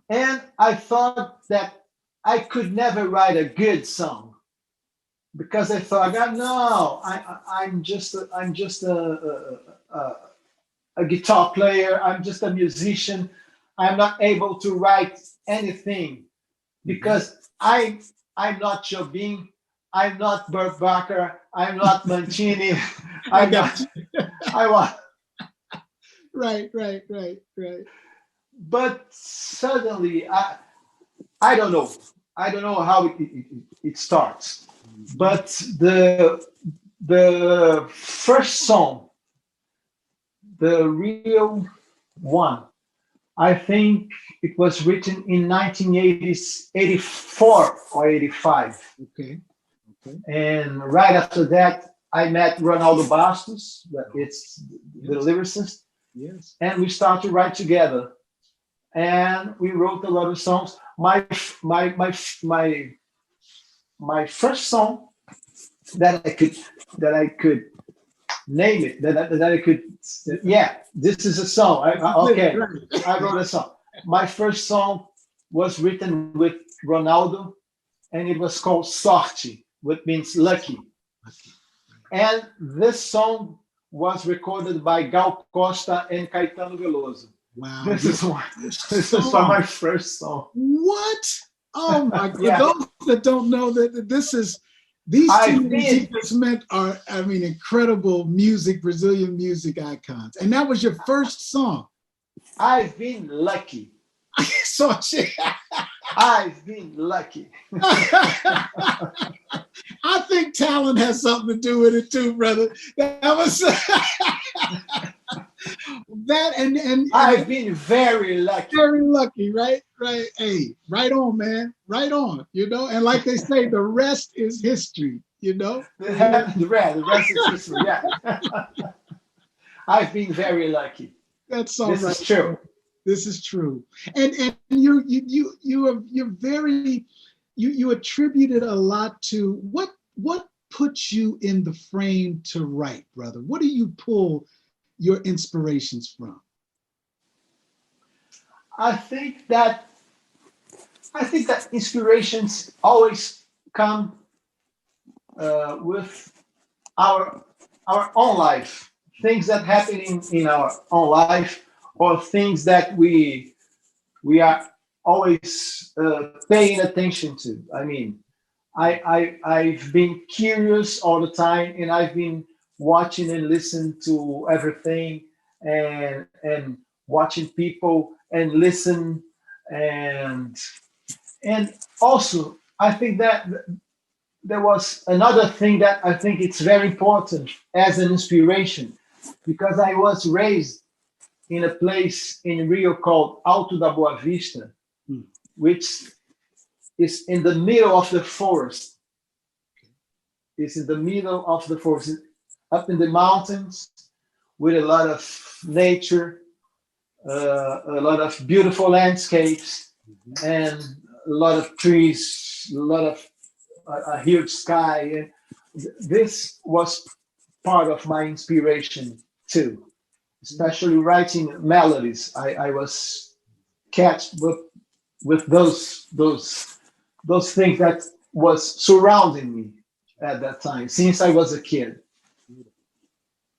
And I thought that I could never write a good song because I thought, no, I'm just a guitar player. I'm just a musician. I'm not able to write anything because I'm not Jobim. I'm not Burt Bacharach. I'm not Mancini. I want. Right. But suddenly, I don't know. I don't know how it starts. But the first song, the real one, I think it was written in 1984 or 85. Okay. And right after that, I met Ronaldo Bastos, it's the lyricist. Yes. And we started to write together. And we wrote a lot of songs. My first song that I could name it, that I could, this is a song. I wrote a song. My first song was written with Ronaldo, and it was called Sorte, which means lucky. And this song was recorded by Costa and Caetano Veloso. Wow. This is my first song. What? Oh my God. Yeah. Those that don't know that these two musicians are, incredible Brazilian music icons. And that was your first song. I've been lucky. I've been lucky. I think talent has something to do with it too, brother. That was that, and I've been very lucky. Very lucky, right? Hey, right on, man. Right on. And like they say, the rest is history. The rest is history. Yeah. I've been very lucky. That's all right. This is true. This is true. And you're very, you attributed a lot to what puts you in the frame to write, brother? What do you pull your inspirations from? I think that inspirations always come with our own life, things that happen in our own life, or things that we are always paying attention to. I've been curious all the time, and I've been watching and listening to everything. and watching people and listen, and also I think that there was another thing that I think it's very important as an inspiration, because I was raised in a place in Rio called Alto da Boa Vista, which is in the middle of the forest. It's in the middle of the forest, up in the mountains, with a lot of nature, a lot of beautiful landscapes, and a lot of trees, a lot of a huge sky. And this was part of my inspiration too, especially writing melodies. I was catched with those things that was surrounding me at that time since I was a kid.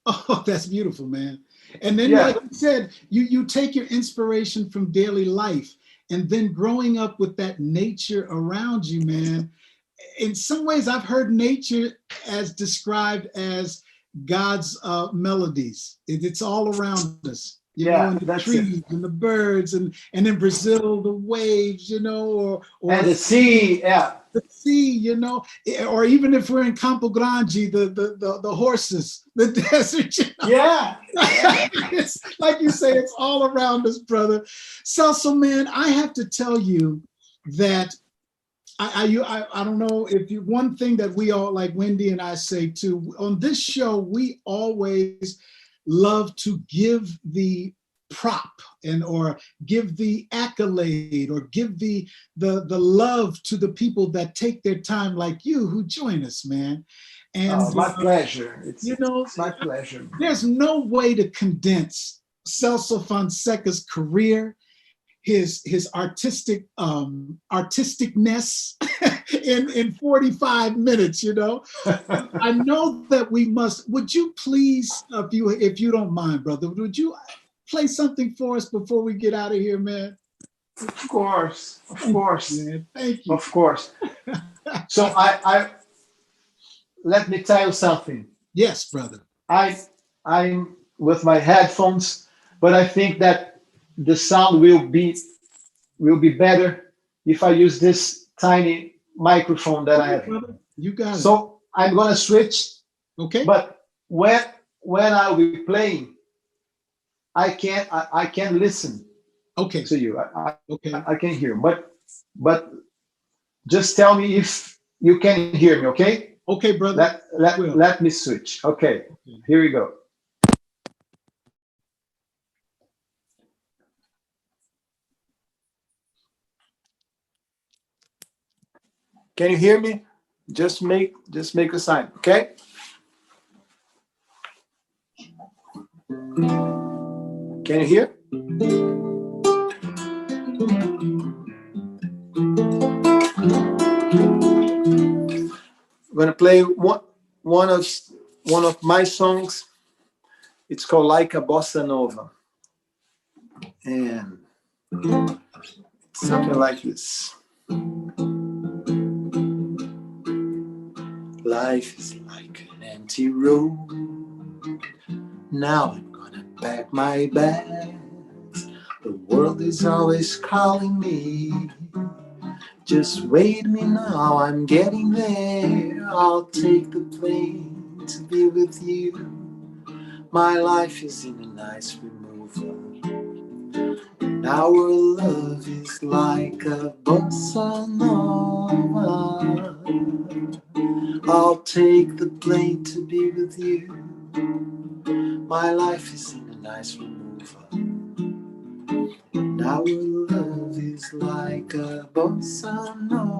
Oh, that's beautiful, man. And then, Yeah. like you said, you take your inspiration from daily life, and then growing up with that nature around you, man. In some ways, I've heard nature as described as God's melodies. It's all around us, you know, and the that's trees it. and the birds, and in Brazil, the waves, you know, or And the sea, yeah. the sea, you know, or even if we're in Campo Grande, the horses, the desert, you know? Yeah. It's like you say, it's all around us, brother. Celso, man, I have to tell you that I don't know if you, one thing that we all, like Wendy and I say too, on this show, we always love to give the prop and or give the accolade or give the love to the people that take their time, like you, who join us, man. And My pleasure. It's my pleasure. There's no way to condense Celso Fonseca's career, his artisticness in 45 minutes, you know. I know that we must. Would you please, if you don't mind, brother, would you play something for us before we get out of here, man? Of course, man. Thank you. Of course. So I let me tell you something. Yes, brother. I'm with my headphones, but I think that the sound will be better if I use this tiny microphone that I have. Brother, you got it. So I'm gonna switch. Okay. But when I'll be playing, I can't listen. Okay. To you. Okay. I can hear, but just tell me if you can hear me, okay? Okay, brother. Let me switch. Okay, here we go. Can you hear me? Just make a sign, okay? Can you hear? I'm gonna play one of my songs. It's called Like a Bossa Nova, and it's something like this. Life is like an empty road. Now I'm gonna pack my bags. The world is always calling me. Just wait me now, I'm getting there. I'll take the plane to be with you. My life is in a nice removal, and our love is like a bossa nova. I'll take the plane to be with you. My life is in a nice removal, and our love is like a bossa nova.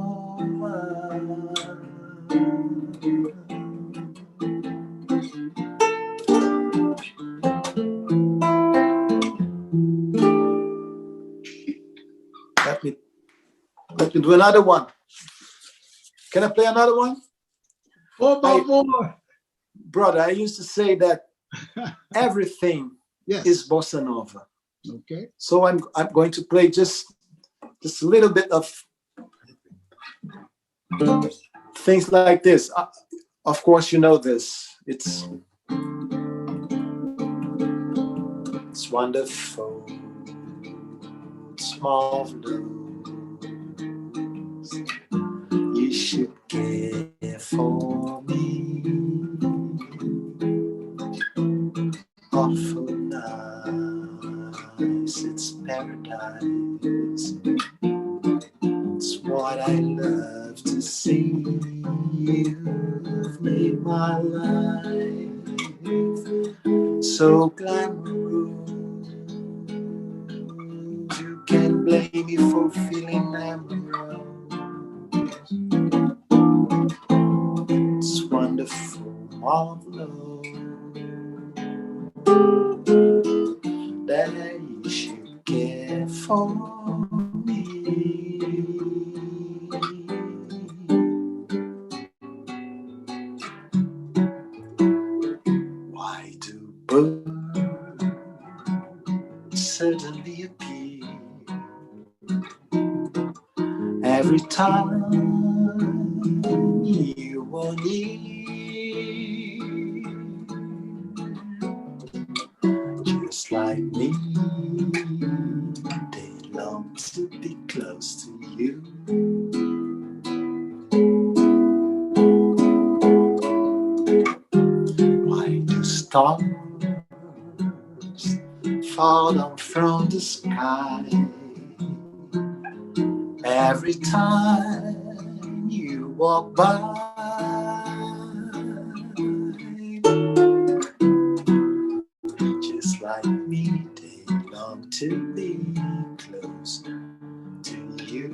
Let me do another one. Can I play another one? More. Brother, I used to say that everything is bossa nova. Okay. So I'm going to play just a little bit of things like this. Of course, you know this. It's wonderful, small blues you should care for me. Awful nice, it's paradise. It's what I love to see. You've made my life so glamorous. You can't blame me for feeling amorous. It's wonderful, marvelous that you should care for me. Why do birds suddenly appear every time you are near? Just like me, they long to be close to you. Why do stars fall down from the sky every time you walk by? Just like me, they long to be close to you.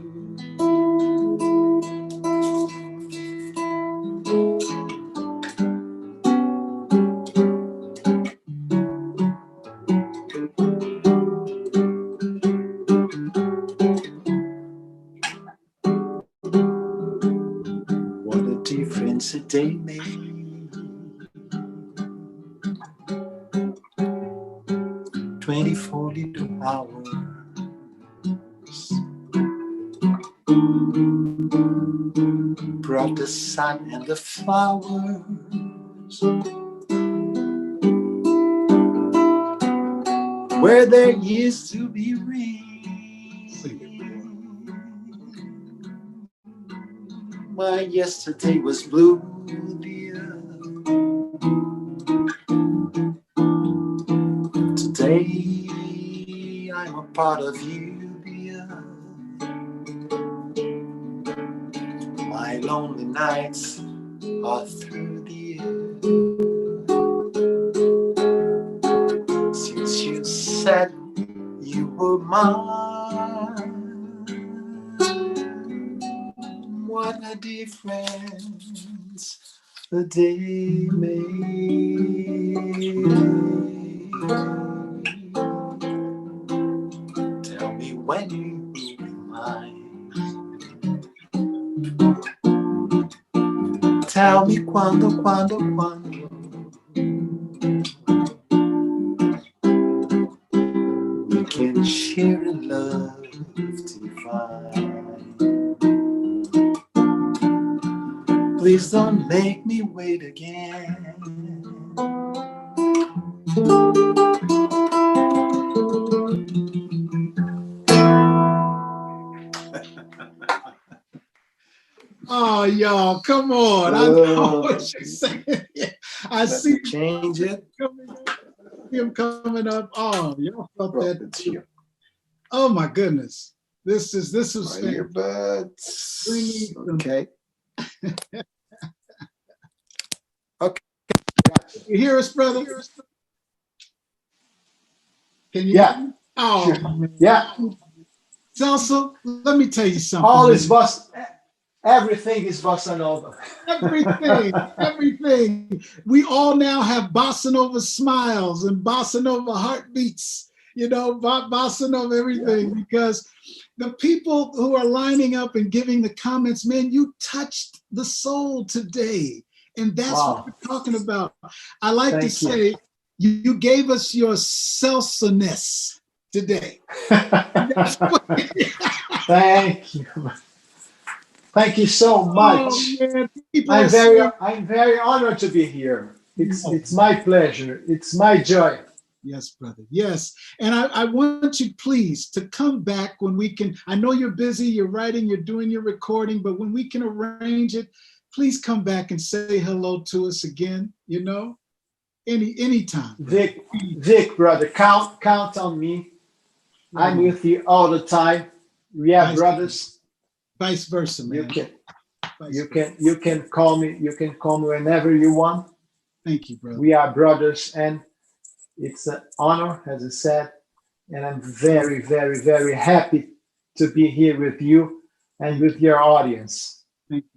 What a difference a day made. 24 little hours brought the sun and the flowers where there used to be rain. My yesterday was blue, dear. Today I'm a part of you, dear. My lonely nights are through, dear. Since you said you were mine, what a difference the day made. Tell me when you will be mine. Tell me quando we can share a love divine. Please don't make me wait again. Oh, y'all, come on. I know what you're saying. I see change it. Him coming up. Oh, y'all felt that. Oh my goodness. This was earbuds. Okay. Okay. You hear us, brother? Can you? Yeah. Oh, sure. Yeah. Celso, let me tell you something. All is everything is Bossa Nova. Everything. We all now have Bossa Nova smiles and Bossa Nova heartbeats, Bossa Nova everything, because the people who are lining up and giving the comments, man, you touched the soul today. And that's what we're talking about. I like to say, you gave us your Celso-ness today. Thank you. Thank you so much. I'm very honored to be here. It's my pleasure. It's my joy. Yes, brother. Yes. And I want you, please, to come back when we can. I know you're busy, you're writing, you're doing your recording, but when we can arrange it, please come back and say hello to us again, anytime. Vic, brother, count on me. I'm with you all the time. We are brothers. Vice versa, man. You can call me. You can call me whenever you want. Thank you, brother. We are brothers, and it's an honor, as I said, and I'm very, very, very happy to be here with you and with your audience.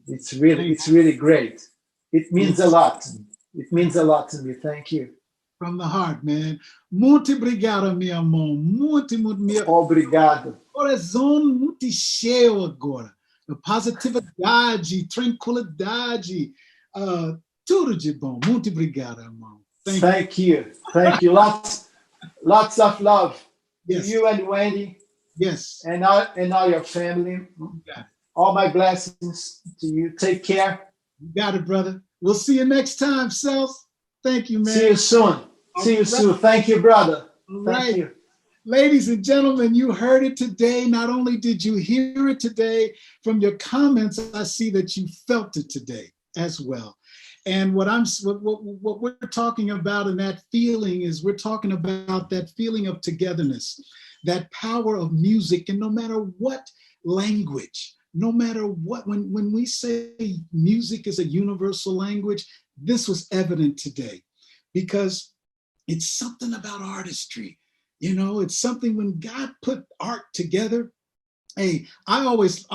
It's really great. It means a lot. It means a lot to me. Thank you. From the heart, man. Muito obrigado, meu amor. Muito. Obrigado. Coração muito cheio agora. Positividade, tranquilidade, tudo de bom. Muito obrigado, irmão. Thank you. Lots of love. Yes. To you and Wendy. Yes. And all your family. All my blessings to you. Take care. You got it, brother. We'll see you next time, Celso. Thank you, man. See you soon. See you soon. Thank you, brother. Thank you. Ladies and gentlemen, you heard it today. Not only did you hear it today, from your comments, I see that you felt it today as well. And what we're talking about in that feeling is we're talking about that feeling of togetherness, that power of music. And no matter what language, no matter what, when we say music is a universal language, this was evident today because it's something about artistry. It's something when God put art together. Hey, I always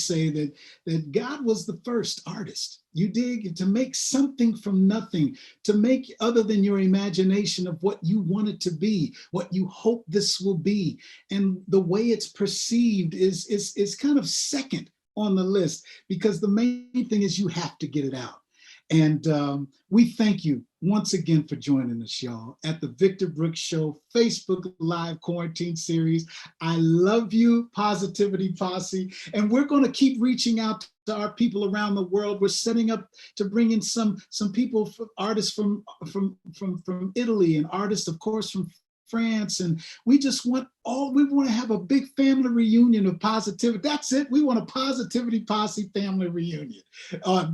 say that God was the first artist. You dig? To make something from nothing, to make other than your imagination of what you want it to be, what you hope this will be, and the way it's perceived is kind of second on the list because the main thing is you have to get it out. And we thank you once again for joining us, y'all, at the Victor Brooks Show Facebook Live Quarantine Series. I love you, Positivity Posse. And we're going to keep reaching out to our people around the world. We're setting up to bring in some people, artists from Italy and artists, of course, from France. And we want to have a big family reunion of positivity. That's it. We want a Positivity Posse family reunion,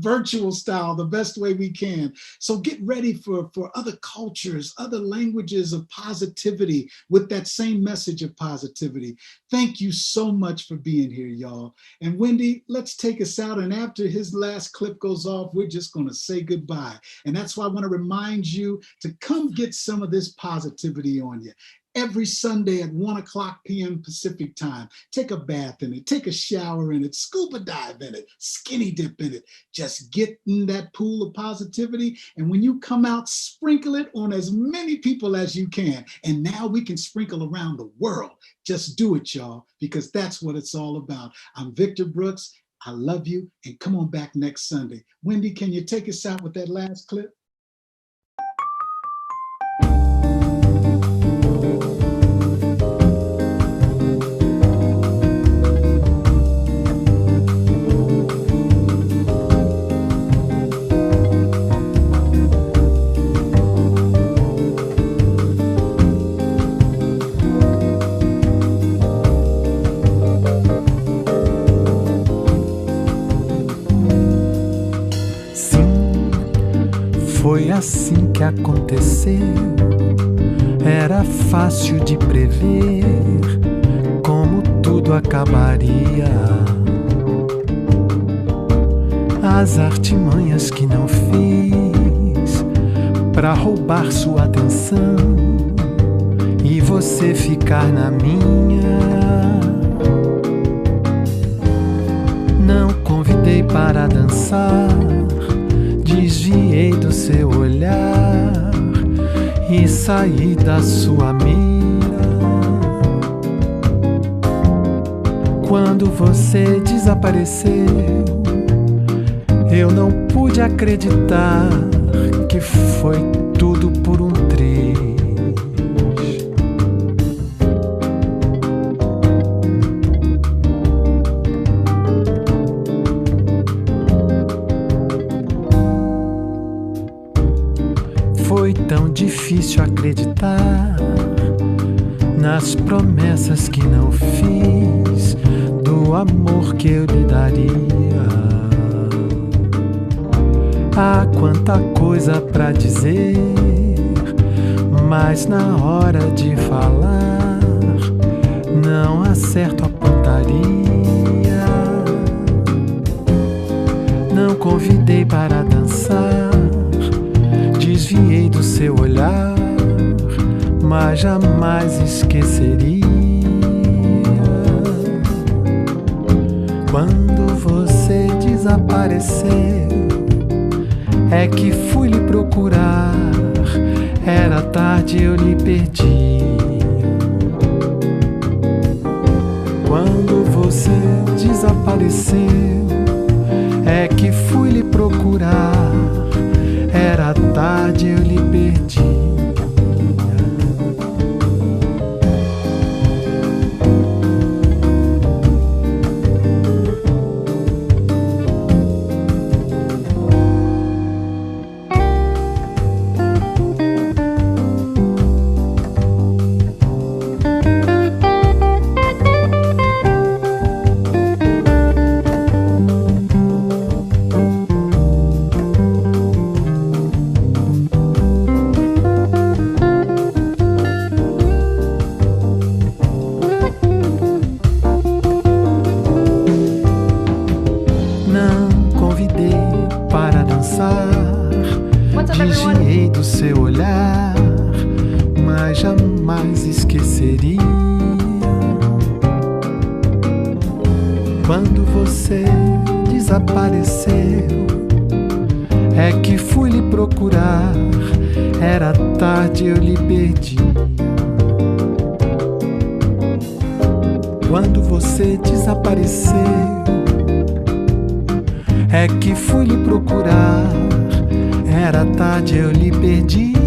virtual style, the best way we can. So get ready for other cultures, other languages of positivity with that same message of positivity. Thank you so much for being here, y'all. And Wendy, let's take us out. And after his last clip goes off, we're just going to say goodbye. And that's why I want to remind you to come get some of this positivity on you. Every Sunday at 1:00 p.m. Pacific time. Take a bath in it, take a shower in it, scuba dive in it, skinny dip in it. Just get in that pool of positivity. And when you come out, sprinkle it on as many people as you can. And now we can sprinkle around the world. Just do it, y'all, because that's what it's all about. I'm Victor Brooks. I love you. And come on back next Sunday. Wendy, can you take us out with that last clip? Foi assim que aconteceu. Era fácil de prever como tudo acabaria. As artimanhas que não fiz pra roubar sua atenção e você ficar na minha. Não convidei para dançar, desviei do seu olhar e saí da sua mira. Quando você desapareceu, eu não pude acreditar que foi tudo por um triz. foi tão difícil acreditar nas promessas que não fiz, do amor que eu lhe daria. Há quanta coisa pra dizer, mas na hora de falar não acerto a pontaria. Não convidei para dançar, desviei do seu olhar, mas jamais esqueceria. Quando você desapareceu, é que fui lhe procurar, era tarde, eu lhe perdi. Quando você desapareceu, é que fui lhe procurar, era tarde, eu lhe perdi. Desviei do seu olhar, mas jamais esqueceria. Quando você desapareceu, é que fui lhe procurar, era tarde, eu lhe perdi. Quando você desapareceu, é que fui lhe procurar, era tarde, eu lhe perdi.